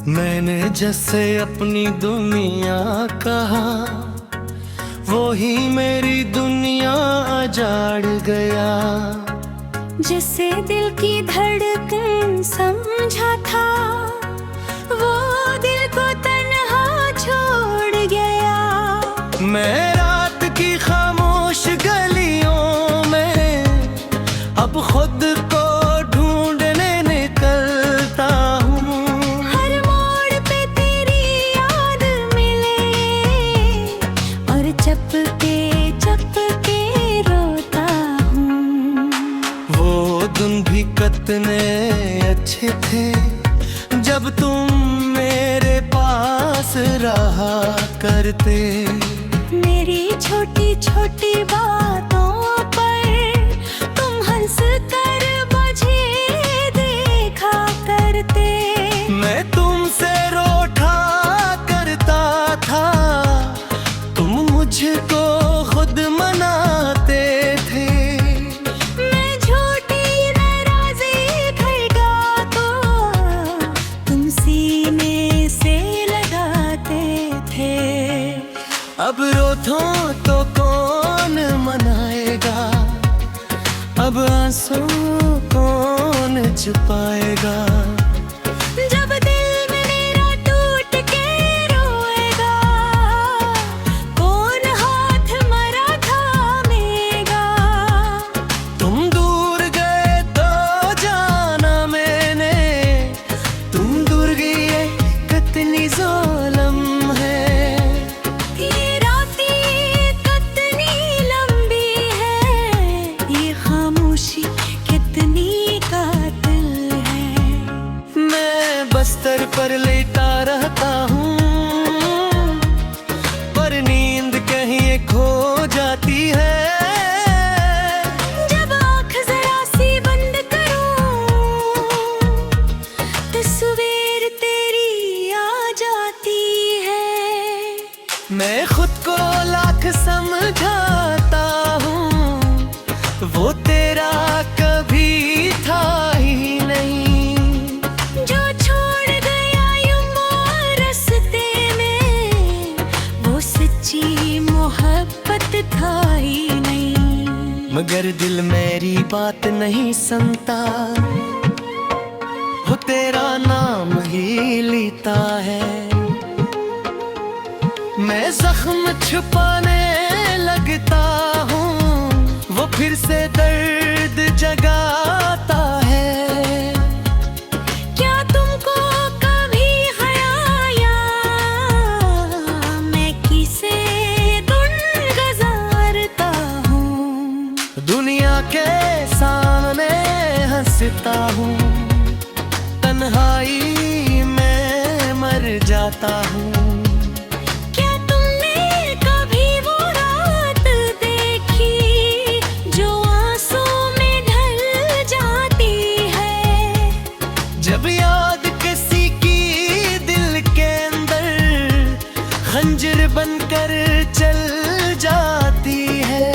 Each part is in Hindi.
मैंने जैसे अपनी दुनिया कहा, वो ही मेरी दुनिया उजाड़ गया। जिसे दिल की धड़कन समझा था, वो दिल को तन्हा छोड़ गया। मैं रात की खामोश गलियों में अब खुद को ढूंढने निकलता हूँ। हर मोड़ पे तेरी याद मिले और चपके चपके रोता हूँ। वो दिन भी कितने अच्छे थे जब तुम मेरे पास रहा करते। मेरी छोटी छोटी बातों पर तुम हंस कर मुझे देखा करते। मैं तुमसे रोठा करता था, तुम मुझको खुद मनाते थे। मैं झूठी नाराज़ी भड़का तो तुम सीने से लगाते थे। अब रोतो तो कौन मनाएगा, अब आंसू कौन छुपाएगा। जब दिल मेरा टूट के रोएगा, कौन हाथ मरा थामेगा। तुम दूर गए तो जाना मैंने, तुम दूर गई कितनी ज़ालिम है। ये रातें कितनी लंबी है, ये खामोशी कितनी कातिल है। मैं बस्तर पर लेटा रहता हूँ, पर नींद कहीं खो जाती है। जब आँख जरा सी बंद करूं, तस्वीर तेरी आ जाती है। मैं खुद को लाख समझाता हूँ, वो तेरा कभी था ही नहीं। जो छोड़ गया यूं रास्ते में, वो सच्ची मोहब्बत था ही नहीं। मगर दिल मेरी बात नहीं सुनता, वो तेरा नाम ही लेता है। मैं जख्म छुपाने लगता हूँ, वो फिर से दर्द जगाता है। क्या तुमको कभी आया मैं किसे गुन गुजारता हूँ। दुनिया के सामने हंसता हूँ, तन्हाई में मर जाता हूँ। क्या तुमने कभी वो रात देखी, जो आंसू में ढल जाती है। जब याद किसी की दिल के अंदर खंजर बनकर चल जाती है।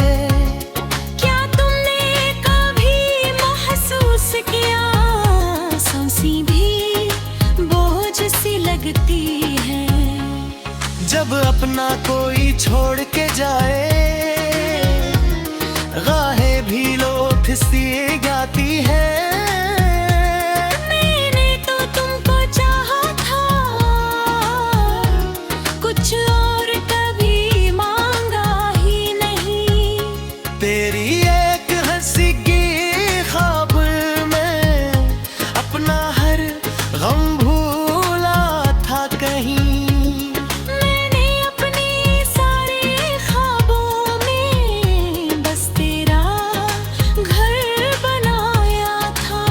क्या तुमने कभी महसूस किया, सांसें भी बोझ सी लगती है। जब अपना कोई छोड़ के जाए, गाहें भी लोथ सी गाती है। मैंने तो तुमको चाहा था, कुछ और कभी मांगा ही नहीं। तेरी एक हंसी की ख्वाब में अपना हर गम भूला था कहीं। मैंने अपने सारे ख्वाबों में बस तेरा घर बनाया था।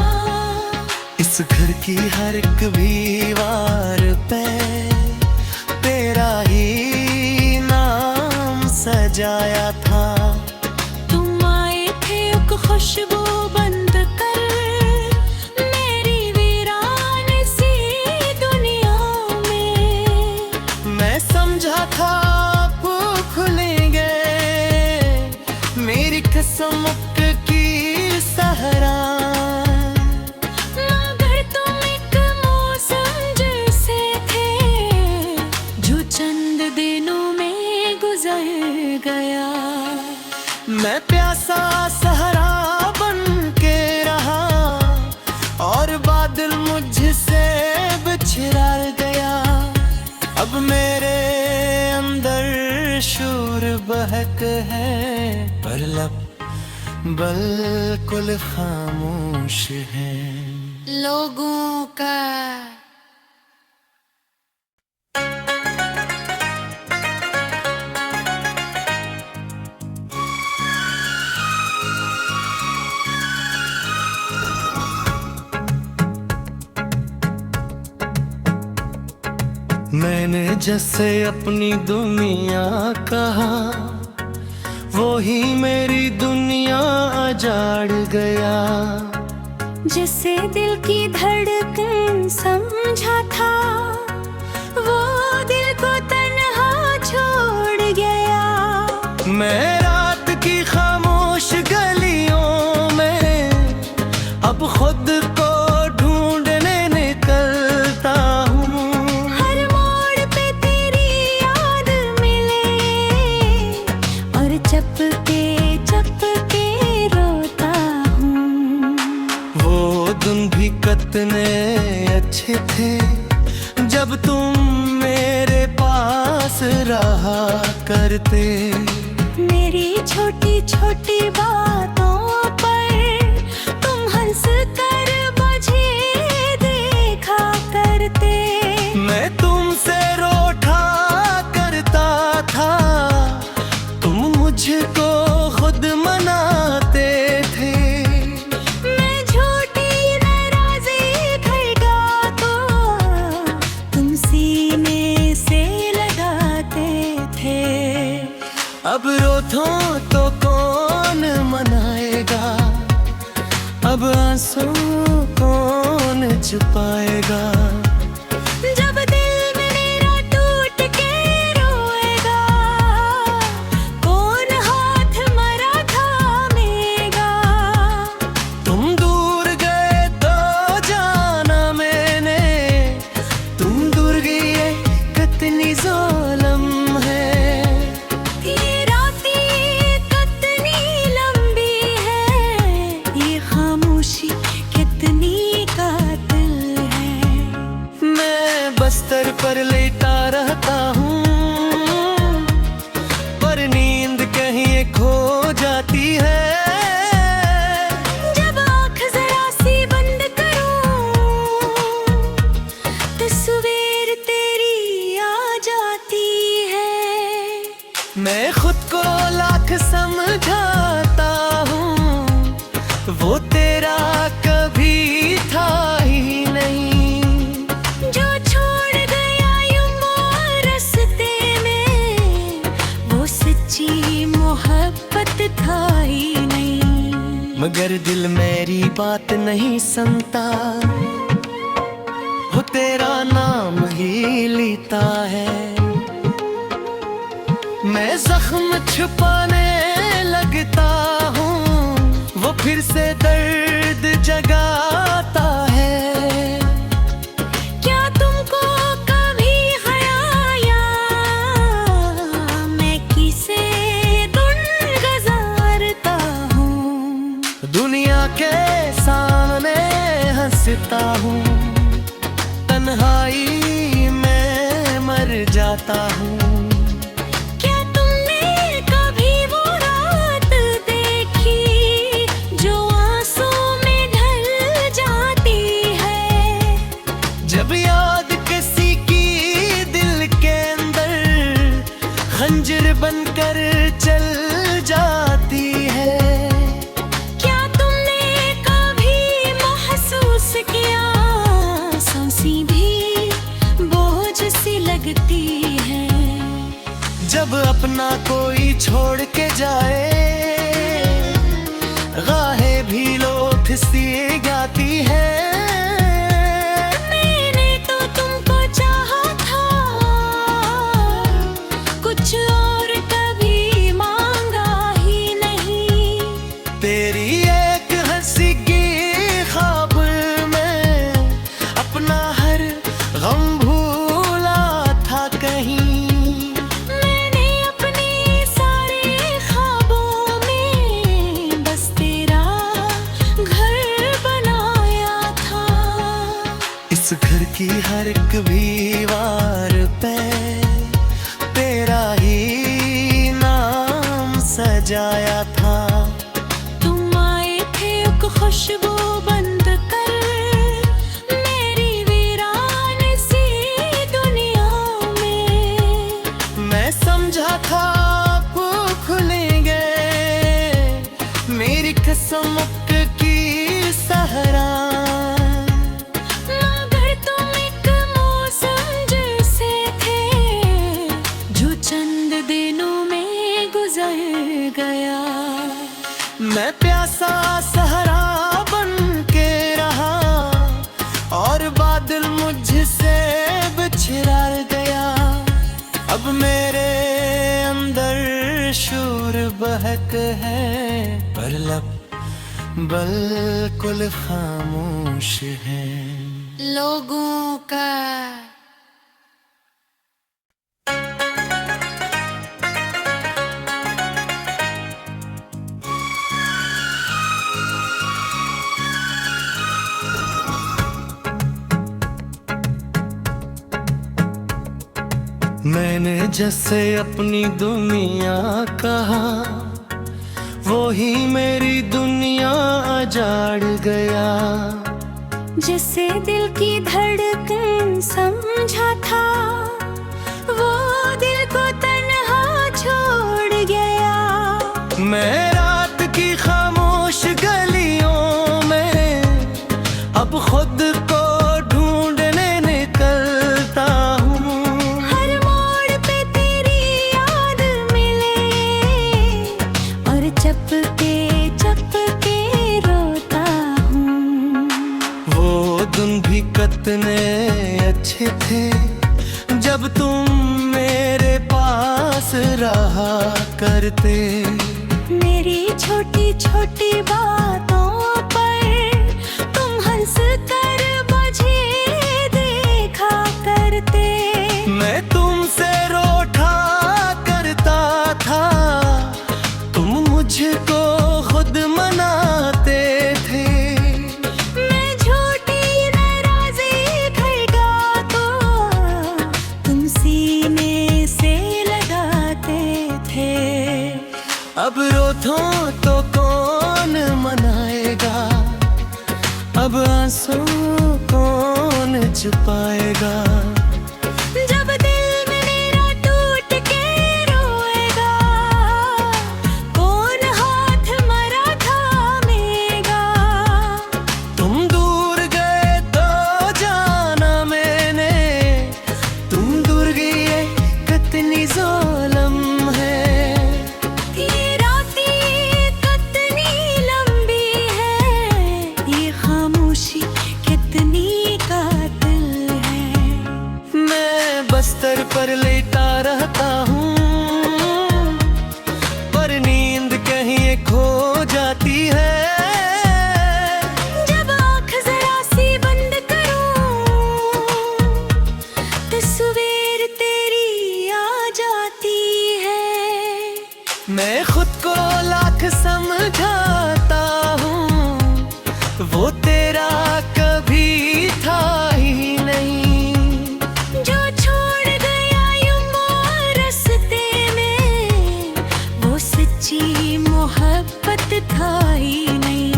इस घर की हर एक दीवार पे तेरा ही नाम सजाया था। तुम आए थे एक खुशबू बंद कर मेरी वीरान सी दुनिया में। मैं समझा था आप खुलेंगे, मेरी कसम की सहरा। मगर तुम एक मौसम जैसे मैं प्यासा सहरा बन के रहा और बादल मुझसे बिछड़ा गया। अब मेरे अंदर शोर बहक है पर लब बिल्कुल खामोश है। लोगों का मैंने जैसे अपनी दुनिया कहा, वो ही मेरी दुनिया उजाड़ गया। जिसे दिल की धड़कन समझा था, वो दिल को तन्हा छोड़ गया। मैं रात की खामोश गलियों में अब खुद को ढूंढने निकलता हूँ। हर मोड़ पे तेरी याद मिले और चपके चपके रोता हूँ। वो दिन भी कितने अच्छे थे जब तुम मेरे पास रहा करते। मेरी छोटी छोटी बातों पर तुम हंस कर मुझे देखा करते। मैं तुमसे रोठा करता था, तुम मुझको खुद मनाते थे। मैं झूठी नाराज़ी भड़का को तुम सीने से लगाते थे। अब रोतो तो कौन मनाएगा, अब आंसू कौन छुपाएगा। जब दिल मेरा टूट के रोएगा, कौन हाथ मरा थामेगा। तुम दूर गए तो जाना मैंने, तुम दूर गई कितनी ज़ालिम है। ये रातें कितनी लंबी है, ये खामोशी कितनी कातिल है। मैं बस्तर पर लेटा रहता हूँ, पर नींद कहीं खो जाती है। जब आँख जरा सी बंद करूं, तस्वीर तेरी आ जाती है। मैं खुद को लाख समझाता हूँ, वो तेरा कभी था ही नहीं। जो छोड़ गया यूं रास्ते में, वो सच्ची मोहब्बत था ही नहीं। मगर दिल मेरी बात नहीं सुनता, वो तेरा नाम ही लेता है। मैं जख्म छुपाने लगता हूँ, वो फिर से दर्द जगाता है। क्या तुमको कभी आया मैं किसे गुज़ारता हूँ। दुनिया के सामने हंसता हूँ, तन्हाई में मर जाता हूँ। क्या तुमने कभी वो रात देखी, जो आंसू में ढल जाती है। जब याद किसी की दिल के अंदर खंजर बनकर चल जाती है। क्या तुमने कभी महसूस किया, सांसें भी बोझ सी लगती है। जब अपना कोई छोड़ के जाए, गाहें भी लोथ सी गाती है। मैंने तो तुमको चाहा था, कुछ और कभी मांगा ही नहीं। तेरी एक हंसी की ख्वाब में अपना हर गम भूला था कहीं। मैंने अपने सारे ख्वाबों में भी वार पे तेरा ही नाम सजाया था। तुम आए थे एक खुशबू बंद कर मेरी वीरान सी दुनिया में। मैं समझा था आप खुलेंगे मेरी कसम की सहरा, मगर तुम एक मौसम जैसे थे जो चंद दिनों में गुजर गया। मैं प्यासा सहरा बन के रहा और बादल मुझसे बिछड़ा गया। अब मेरे अंदर शोर बहक है पर लब बिल्कुल खामोश है। लोगों का मैंने जैसे अपनी दुनिया कहा वो ही मेरी दुनिया उजाड़ गया। जिसे दिल की धड़कन समझा था वो दिल को तन्हा छोड़ गया। मैं रात की खामोश गलियों में अब खुद को ढूंढने निकलता हूँ। हर मोड़ पे तेरी याद मिले और चपके चपके रोता हूँ। वो दिन भी कितने अच्छे थे जब तुम मेरे पास रहा करते। मेरी छोटी छोटी बातों पर तुम हंस कर मुझे देखा करते। मैं तुमसे रोठा करता था तुम मुझको खुद मनाते थे। मैं झूठी नाराज़ी भड़का को तुम सीने से लगाते थे। अब रोतो तो कौन मनाएगा, अब आंसू कौन छुपाएगा। जब दिल मेरा टूट के रोएगा कौन हाथ मरा थामेगा। तुम दूर गए तो जाना मैंने, तुम दूर गए कितनी ज़ालिम है। ये रातें कितनी लंबी है, ये खामोशी कितनी कातिल है। मैं बस्तर पर लेटा रहता हूँ पर नींद कहीं खो जाती है। जब आँख जरा सी बंद करूं तस्वीर तेरी आ जाती है। मैं खुद को लाख समझाता हूँ वो तेरा कभी था ही नहीं। जो छोड़ गया यूं रास्ते में वो सच्ची मोहब्बत था ही नहीं।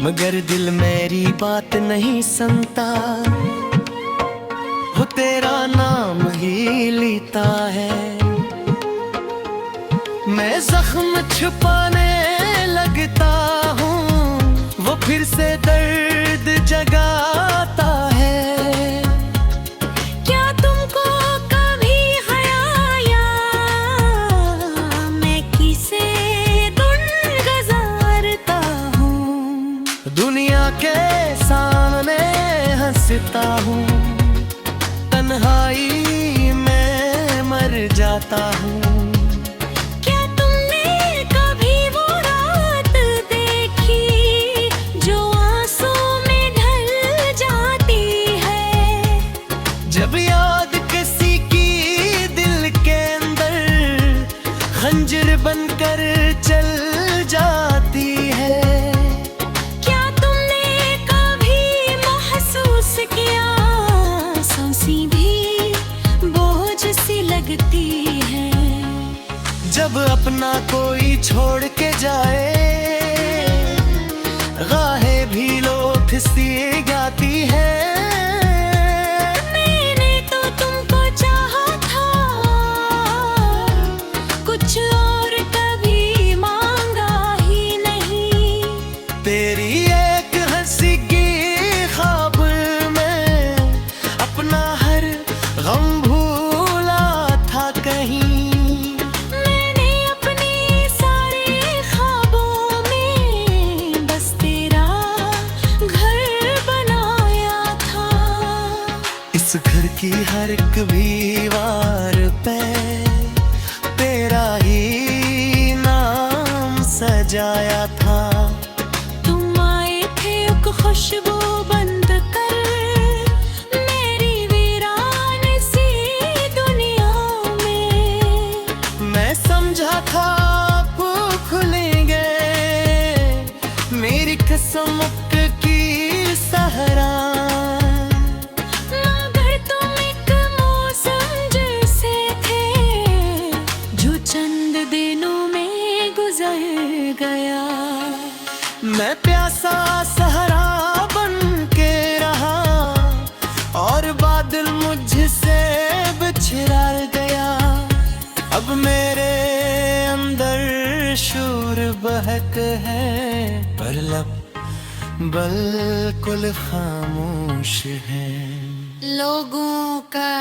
मगर दिल मेरी बात नहीं सुनता, वो तेरा नाम ही लेता है। मैं जख्म छुपाने लगता हूँ वो फिर से दर्द जगाता है। क्या तुमको कभी आया मैं किसे दुन गुजारता हूँ। दुनिया के सामने हंसता हूँ, तन्हाई में मर जाता हूँ। क्या तुमने कभी वो रात देखी जो आंसू में ढल जाती है। जब याद किसी की दिल के अंदर खंजर बनकर चल जाती है। क्या तुमने कभी महसूस किया सांसें जब अपना कोई छोड़ के जाए, गाहें भी लोथ सी गाती है। मैंने तो तुमको चाहा था, कुछ और कभी मांगा ही नहीं। तेरी एक हंसी की ख्वाब में अपना हर गम भूला था कहीं। इस घर की हर एक दीवार पे तेरा ही नाम सजाया था। तुम आए थे एक खुशबू बंद कर मेरी वीरान सी दुनिया में। मैं समझा था आप खुलेंगे, मेरी कसम की सहरा। गया मैं प्यासा सहरा बन के रहा और बादल मुझसे बिछड़ा गया। अब मेरे अंदर शूर बहक है, पर लब बिल्कुल खामोश है। लोगों का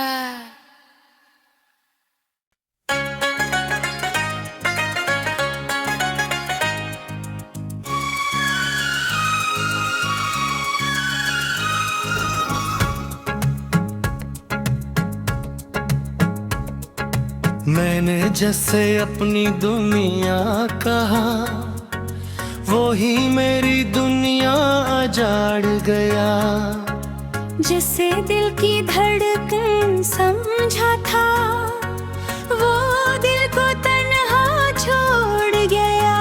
मैंने जैसे अपनी दुनिया कहा, वो ही मेरी दुनिया उजाड़ गया। जिसे दिल की धड़कन समझा था, वो दिल को तन्हा छोड़ गया।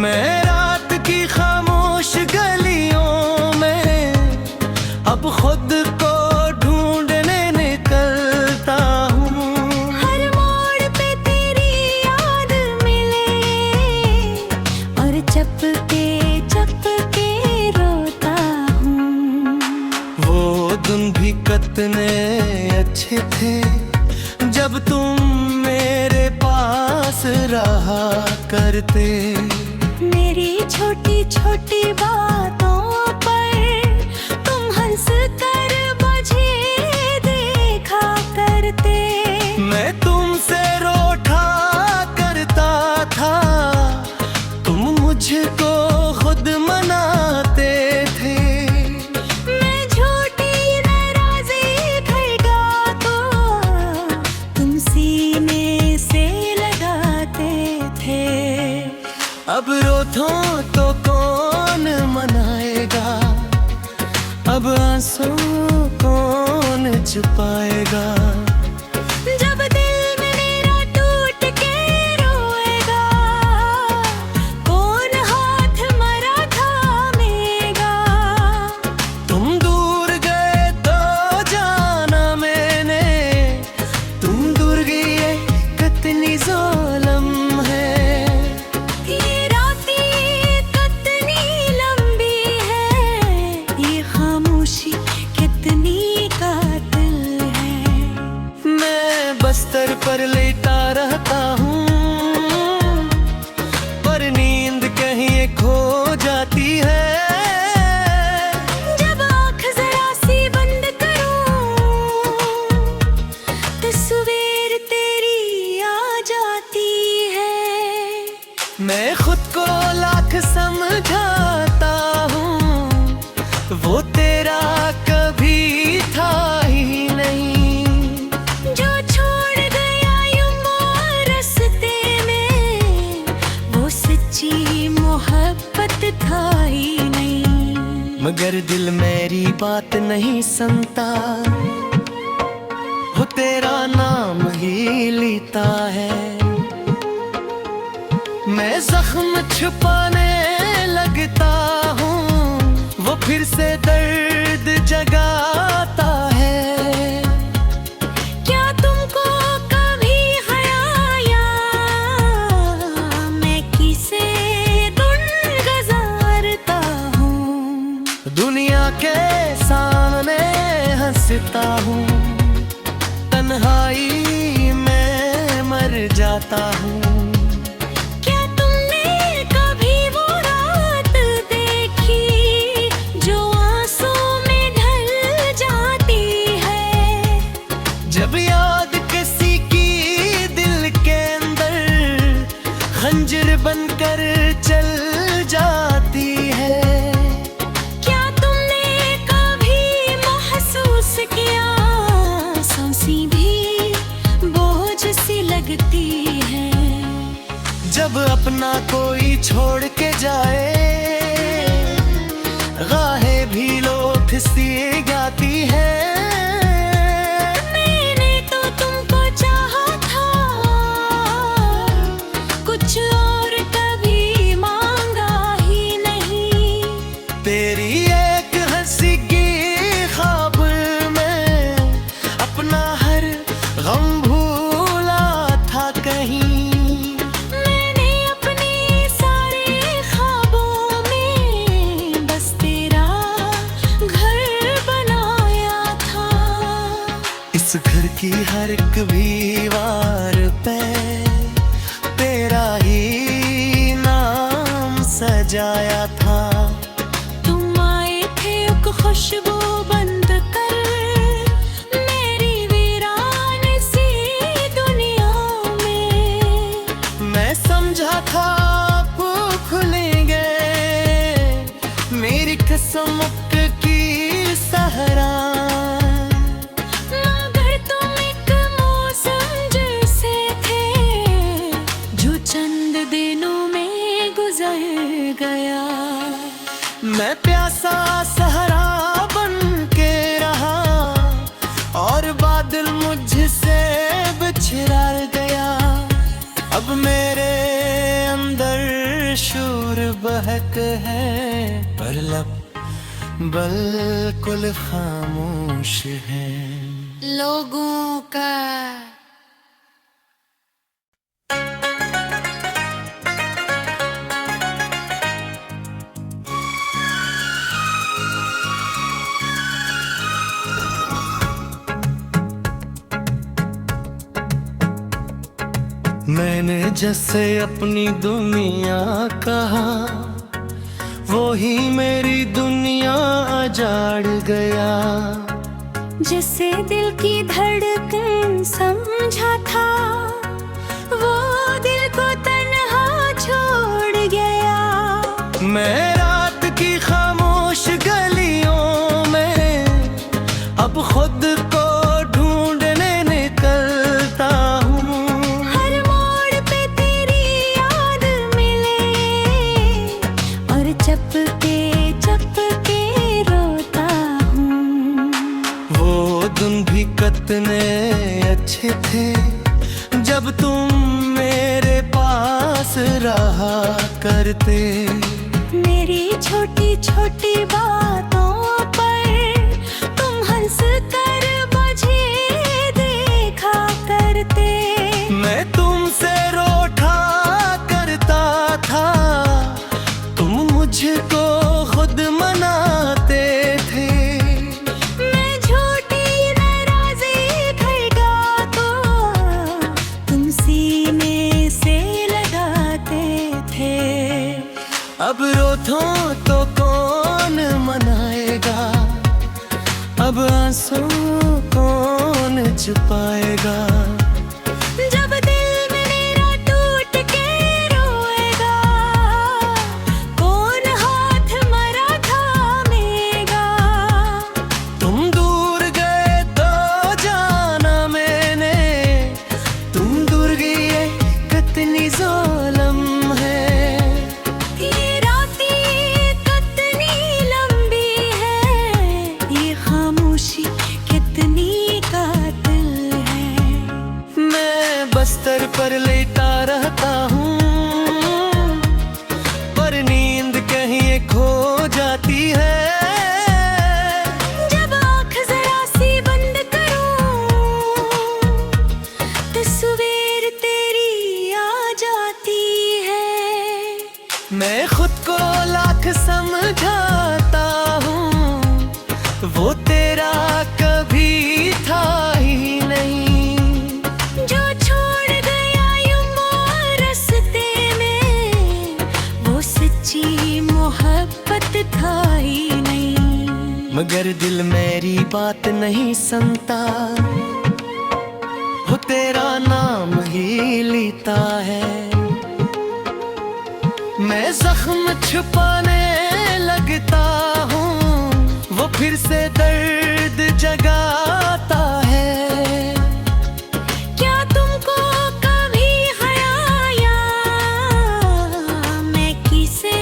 मैं रात की खामोश गलियों में अब खुद को ढूंढने निकलता हूँ। हर मोड़ पे तेरी याद मिले और चपके चपके रोता हूँ। वो दिन भी कितने अच्छे थे जब तुम मेरे पास रहा करते। मेरी छोटी छोटी बातों पर तुम हंस कर मुझे देखा करते। मैं तुमसे रोठा करता था, तुम मुझको खुद मनाते थे। मैं झूठी नाराज़ी भड़का को तुम सीने से लगाते थे। अब रोतो तो कौन मनाएगा, अब आंसू कौन छुपाएगा। जब दिल मेरा टूट के रोएगा, कौन हाथ मरा थामेगा। तुम दूर गए तो जाना मैंने, तुम दूर गई कितनी ज़ालिम है। ये रातें कितनी लंबी है, ये खामोशी कितनी कातिल है। मैं बस्तर पर लेटा रहता हूँ, पर नींद कहीं खो जाती है। जब आँख जरा सी बंद करूं, तस्वीर तेरी आ जाती है। मैं खुद को लाख समझाता हूँ, वो तेरा कभी था ही नहीं। जो छोड़ गया यूं रास्ते में, वो सच्ची मोहब्बत था ही नहीं। मगर दिल मेरी बात नहीं सुनता, वो तेरा नाम ही लेता है। मैं जख्म छुपाने लगता हूँ, वो फिर से दर्द जगाता है। क्या तुमको कभी ख्याल जाता हूँ। क्या तुमने कभी वो रात देखी जो आंसू में ढल जाती है? जब याद किसी की दिल के अंदर खंजर बनकर चल जाती है। क्या तुमने कभी महसूस किया सांसें भी बोझ सी लगती है? जब अपना कोई छोड़ के जाए, गाहें भी लोथ सी गाती है। मैंने तो तुमको चाहा था, कुछ और कभी मांगा ही नहीं। तेरी एक हंसी की ख्वाब में अपना हर गम भूला था कहीं। मैंने अपने सारे ख्वाबों में बस तेरा घर बनाया था। इस घर की हर एक दीवार पे तेरा ही नाम सजाया था। तुम आए थे एक खुशबू बंद कर मेरी वीरान सी दुनिया में। मैं समझा था आप खुलेंगे, मेरी कसम की सहरा। मगर तुम एक मौसम जैसे थे जो चंद दिनों में गुजर गया। मैं प्यासा सहरा बन के रहा और बादल मुझसे बिछड़ा गया। अब मेरे अंदर शूर बहक है, पर लब बिल्कुल खामोश है। लोगों का मैंने जैसे अपनी दुनिया कहा, वो ही मेरी दुनिया उजाड़ गया। जिसे दिल की धड़कन समझा था, वो दिल को तन्हा छोड़ गया। मैं रात की खामोश गलियों में अब खुद को ढूंढने निकलता हूँ। हर मोड़ पे तेरी याद मिले और चपके चपके रोता हूँ। वो दिन भी कितने अच्छे थे जब तुम मेरे पास रहा करते। मेरी छोटी छोटी बातों पर तुम हंस कर मुझे देखा करते। मैं तुमसे रोठा करता था, तुम मुझको खुद मनाते थे। मैं झूठी नाराज़ी भड़का को तुम सीने से लगाते थे। अब रोतो तो कौन मनाएगा, अब आंसू कौन छुपाएगा। जब दिल मेरा टूट के रोएगा, कौन हाथ मरा थामेगा। तुम दूर गए तो जाना मैंने, तुम दूर गई कितनी ज़ालिम है। ये रातें कितनी लंबी है, ये खामोशी कितनी कातिल है। बात नहीं सुनता, वो तेरा नाम ही लेता है। मैं जख्म छुपाने लगता हूँ, वो फिर से दर्द जगाता है। क्या तुमको कभी आया मैं किसे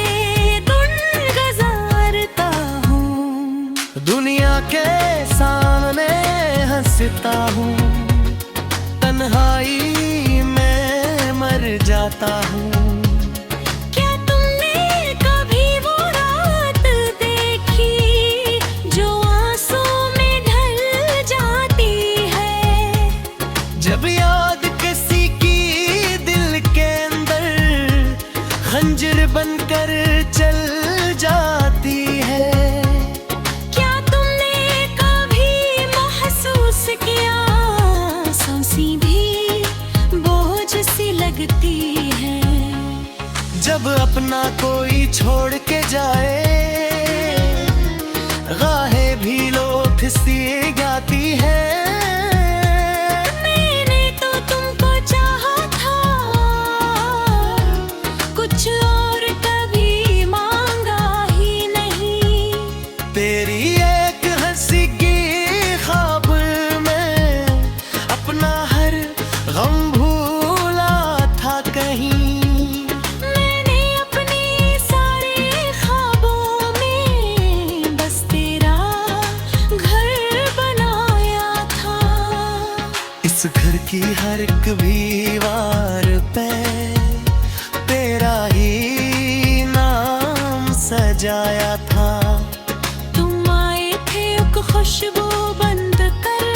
गुज़रता हूँ? दुनिया के सामने हंसता हूँ, तन्हाई में मर जाता हूँ। क्या तुमने कभी वो रात देखी जो आंसू में ढल जाती है? जब याद किसी की दिल के अंदर खंजर बनकर चल जाती है। क्या तुमने कभी महसूस किया सांसें भी बोझ सी लगती है? जब अपना कोई छोड़ के जाए, गाहें भी लोथ सी गाती है। मैंने तो तुमको चाहा था, कुछ और कभी मांगा ही नहीं। तेरी एक हंसी की ख्वाब में अपना हर गम भूला था कहीं। मैंने अपने सारे ख्वाबों में बस तेरा घर बनाया था। इस घर की हर एक दीवार पे तेरा ही नाम सजाया था। तुम आए थे एक खुशबू बंद कर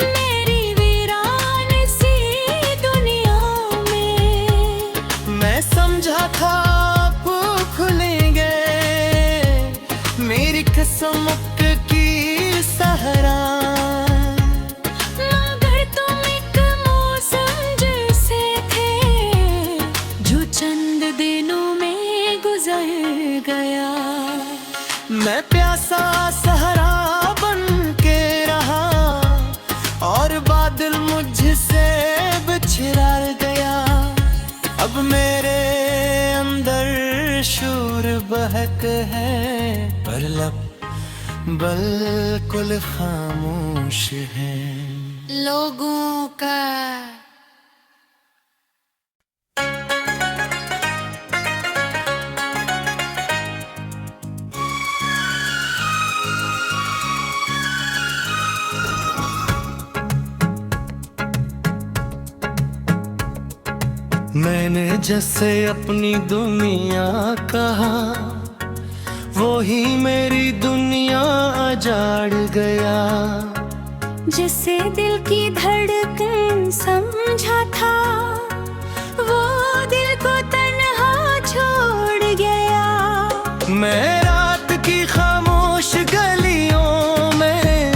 मेरी वीरान सी दुनिया में। मैं समझा था आप खुलेंगे, मेरी किस्मत की सहरा। मगर तुम एक मौसम जैसे थे जो चंद दिनों में गुजर गया। मैं प्यासा सहरा बन के रहा और बादल मुझसे बिछड़ा गया। अब मेरे अंदर शोर बहक है, पर लब बिल्कुल खामोश है। लोगों का मैंने जैसे अपनी दुनिया कहा, वो ही मेरी दुनिया उजाड़ गया। जिसे दिल की धड़कन समझा था, वो दिल को तन्हा छोड़ गया। मैं रात की खामोश गलियों में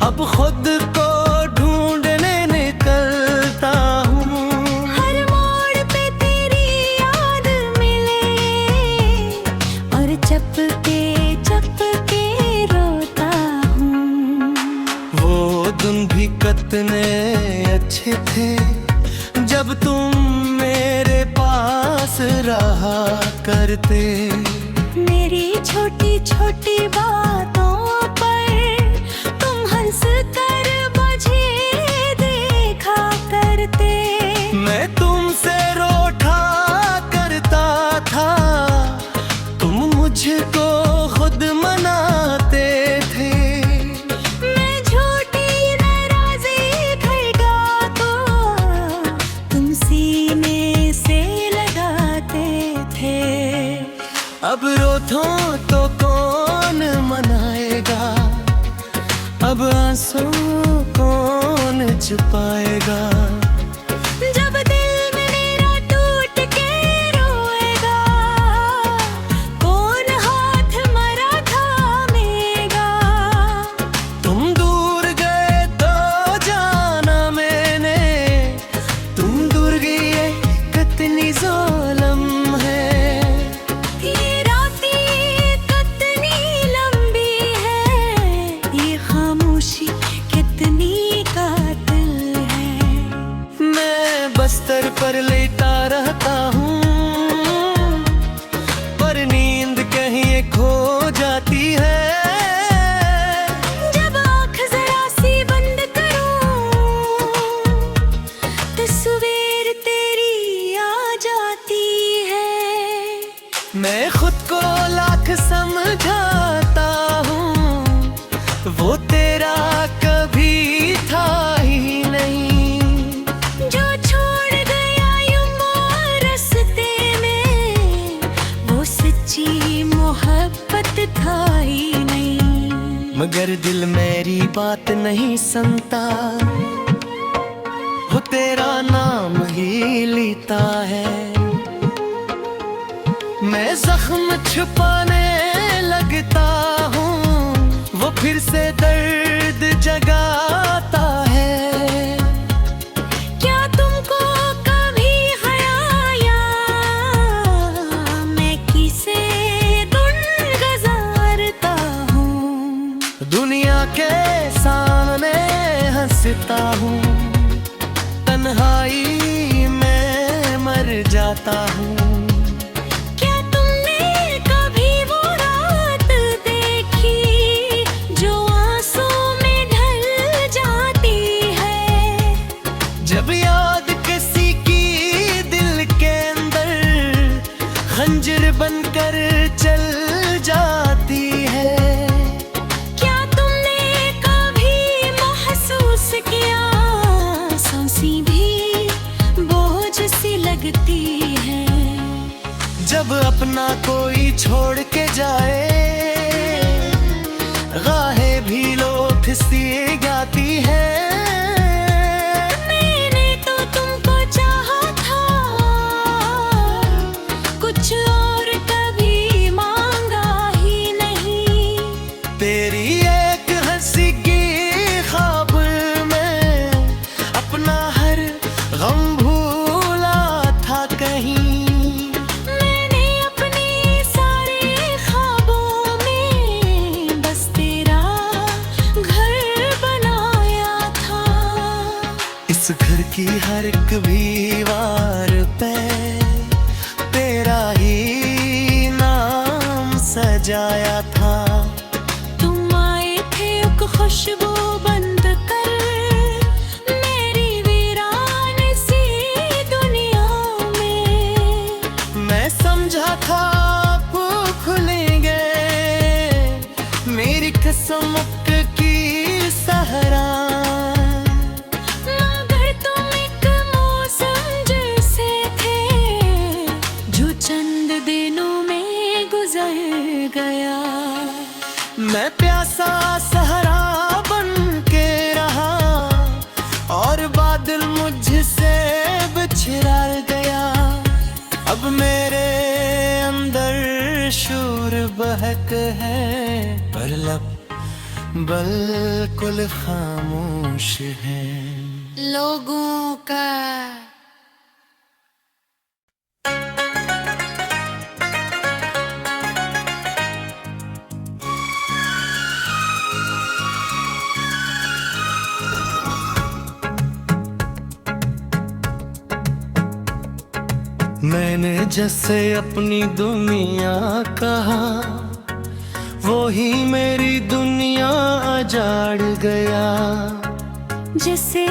अब खुद को ढूंढने निकलता हूँ। हर मोड़ पे तेरी याद मिले और चपके चपके रोता हूँ। वो दिन भी कितने अच्छे थे जब तुम मेरे पास रहा करते। मेरी छोटी छोटी बातों पर तुम हंस कर मुझे देखा करते। मैं तुमसे रोठा करता था, तुम मुझको खुद मनाते थे। मैं झूठी नाराज़ी भड़का तो तुम सीने से लगाते थे। अब रोठों तो कौन मनाएगा, अब आंसू कौन छुपाएगा। जब दिल मेरा टूट के रोएगा, कौन हाथ मरा थामेगा। तुम दूर गए तो जाना मैंने, तुम दूर गई कितनी ज़ालिम है। ये रातें कितनी लंबी है, ये मगर दिल मेरी बात नहीं सुनता, वो तेरा नाम ही लेता है। मैं जख्म छुपाने लगता हूँ, वो फिर से दर्द जगाता है। क्या तुमको कभी आया मैं किसे दुन गुजारता हूँ। दुनिया के सामने हंसता हूँ, तन्हाई में मर जाता हूँ। क्या तुमने कभी वो रात देखी जो आंसू में ढल जाती है। जब याद किसी की दिल के अंदर खंजर बनकर चल जाती है। क्या तुमने कभी महसूस किया सांसें भी बोझ सी लगती है। जब अपना कोई छोड़ के जाए, गाहें भी लोथ सी गाती है। मैंने तो तुमको चाहा था, कुछ और कभी मांगा ही नहीं। तेरी एक हंसी की ख्वाब में अपना हर गम भूला था कहीं। मैंने अपने सारे ख्वाबों में बस तेरा घर बनाया था। इस घर की हर एक दीवार पे तेरा ही नाम सजाया था। तुम आए थे एक खुशबू बंद कर मेरी वीरान सी दुनिया में। मैं समझा था आप खुलेंगे, मेरी किस्मत की सहरा। मगर तुम एक मौसम जैसे थे जो चंद दिनों में गुजर गया। मैं प्यासा सहरा बन के रहा और बादल मुझसे बिछड़ा गया। अब मेरे अंदर शोर बहक है, पर लब बिल्कुल खामोश है। लोगों का मैंने जैसे अपनी दुनिया कहा, वो ही मेरी दुनिया उजाड़ गया। जिसे